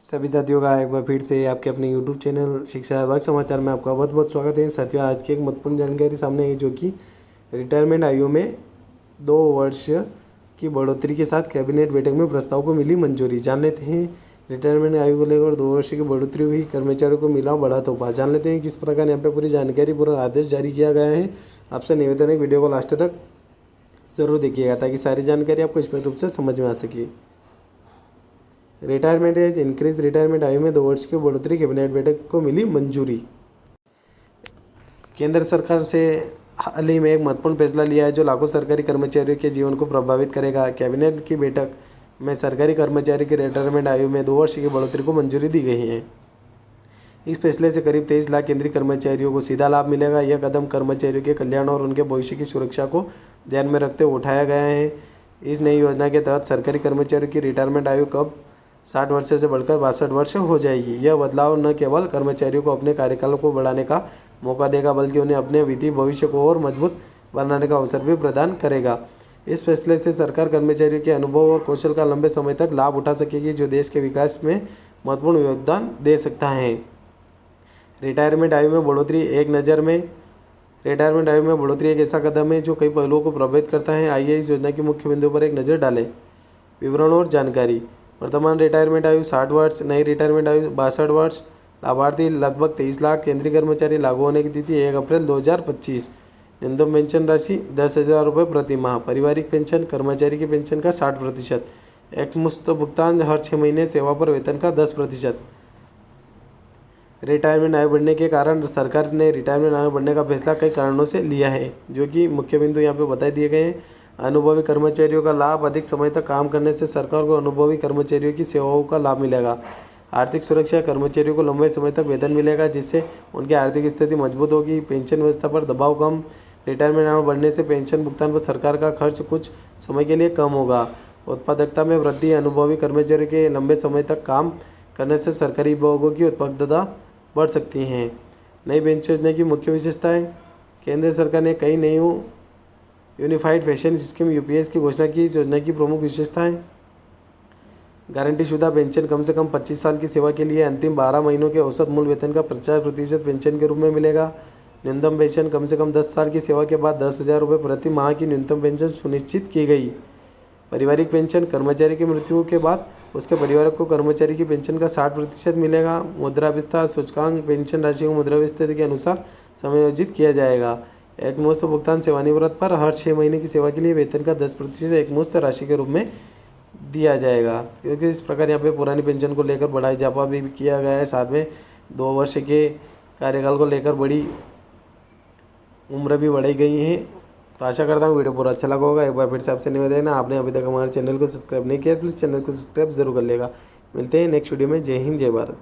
सभी साथियों का एक बार फिर से आपके अपने YouTube चैनल शिक्षा विभाग समाचार में आपका बहुत बहुत स्वागत है। साथियों, आज की एक महत्वपूर्ण जानकारी सामने है जो कि रिटायरमेंट आयु में 2 वर्ष की बढ़ोतरी के साथ कैबिनेट बैठक में प्रस्ताव को मिली मंजूरी। जान लेते हैं रिटायरमेंट आयु को लेकर 2 वर्ष की बढ़ोतरी हुई, कर्मचारियों को मिला बड़ा तोहफा। जान लेते हैं किस प्रकार यहाँ पे पूरी जानकारी, पूरा आदेश जारी किया गया है। आपसे निवेदन है वीडियो को लास्ट तक ज़रूर देखिएगा ताकि सारी जानकारी आपको स्पष्ट रूप से समझ में आ सके। रिटायरमेंट एज इंक्रीज, रिटायरमेंट आयु में 2 वर्ष की बढ़ोतरी, कैबिनेट बैठक को मिली मंजूरी। केंद्र सरकार से हाल ही में एक महत्वपूर्ण फैसला लिया है जो लाखों सरकारी कर्मचारियों के जीवन को प्रभावित करेगा। कैबिनेट की बैठक में सरकारी कर्मचारी की रिटायरमेंट आयु में 2 वर्ष की बढ़ोतरी को मंजूरी दी गई है। इस फैसले से करीब 23 लाख केंद्रीय कर्मचारियों को सीधा लाभ मिलेगा। यह कदम कर्मचारियों के कल्याण और उनके भविष्य की सुरक्षा को ध्यान में रखते हुए उठाया गया है। इस नई योजना के तहत सरकारी कर्मचारियों की रिटायरमेंट आयु कब 60 वर्ष से बढ़कर 62 वर्ष हो जाएगी। यह बदलाव न केवल कर्मचारियों को अपने कार्यकाल को बढ़ाने का मौका देगा बल्कि उन्हें अपने वित्तीय भविष्य को और मजबूत बनाने का अवसर भी प्रदान करेगा। इस फैसले से सरकार कर्मचारियों के अनुभव और कौशल का लंबे समय तक लाभ उठा सकेगी जो देश के विकास में महत्वपूर्ण योगदान दे सकता है। रिटायरमेंट आयु में बढ़ोतरी रिटायरमेंट आयु में बढ़ोतरी एक ऐसा कदम है जो कई पहलुओं को प्रभावित करता है। आइए इस योजना के मुख्य बिंदुओं पर एक नज़र डालें। विवरण और जानकारी। वर्तमान रिटायरमेंट आयु 60 वर्ष, नई रिटायरमेंट आयु 62 वर्ष। लाभार्थी लगभग 23 लाख। केंद्रीय कर्मचारी लागू होने की तिथि 1 अप्रैल 2025। न्यूनतम पेंशन राशि 10,000 रुपये प्रति माह। पारिवारिक पेंशन, कर्मचारी की पेंशन का 60%। एकमुश्त भुगतान हर 6 महीने, सेवा पर वेतन का 10%। रिटायरमेंट आयु बढ़ने के कारण सरकार ने रिटायरमेंट आयु बढ़ने का फैसला कई कारणों से लिया है जो कि मुख्य बिंदु यहाँ पे बता दिए गए हैं। अनुभवी कर्मचारियों का लाभ, अधिक समय तक काम करने से सरकार को अनुभवी कर्मचारियों की सेवाओं का लाभ मिलेगा। आर्थिक सुरक्षा, कर्मचारियों को लंबे समय तक वेतन मिलेगा जिससे उनकी आर्थिक स्थिति मजबूत होगी। पेंशन व्यवस्था पर दबाव कम, रिटायरमेंट आयु बढ़ने से पेंशन भुगतान पर सरकार का खर्च कुछ समय के लिए कम होगा। उत्पादकता में वृद्धि, अनुभवी कर्मचारियों के लंबे समय तक काम करने से सरकारी विभागों की उत्पादकता बढ़ सकती हैं। नई पेंशन योजना की मुख्य विशेषताएं। केंद्र सरकार ने कई नई यूनिफाइड पेंशन स्कीम यूपीएस की घोषणा की। इस योजना की प्रमुख विशेषताएं। गारंटीशुदा पेंशन, कम से कम 25 साल की सेवा के लिए अंतिम 12 महीनों के औसत मूल वेतन का 50% पेंशन के रूप में मिलेगा। न्यूनतम पेंशन, कम से कम 10 साल की सेवा के बाद 10,000 रुपये प्रति माह की न्यूनतम पेंशन सुनिश्चित की गई। पारिवारिक पेंशन, कर्मचारी की मृत्यु के बाद उसके परिवार को कर्मचारी की पेंशन का 60% मिलेगा। मुद्रावस्था सूचकांक, पेंशन राशि को मुद्रावस्था के अनुसार समायोजित किया जाएगा। एकमुश्त भुगतान, सेवानिवृत्त पर हर 6 महीने की सेवा के लिए वेतन का 10% एकमुश्त राशि के रूप में दिया जाएगा। क्योंकि इस प्रकार यहाँ पे पुरानी पेंशन को लेकर बड़ा इजाफा भी किया गया है। साथ में 2 वर्ष के कार्यकाल को लेकर बड़ी उम्र भी बढ़ाई गई है। तो आशा करता हूँ वीडियो पूरा अच्छा लगा होगा। एक बार फिर से आपसे निवेदन है, आपने अभी तक हमारे चैनल को सब्सक्राइब नहीं किया, प्लीज़ चैनल को सब्सक्राइब जरूर कर लेगा। मिलते हैं नेक्स्ट वीडियो में। जय हिंद, जय भारत।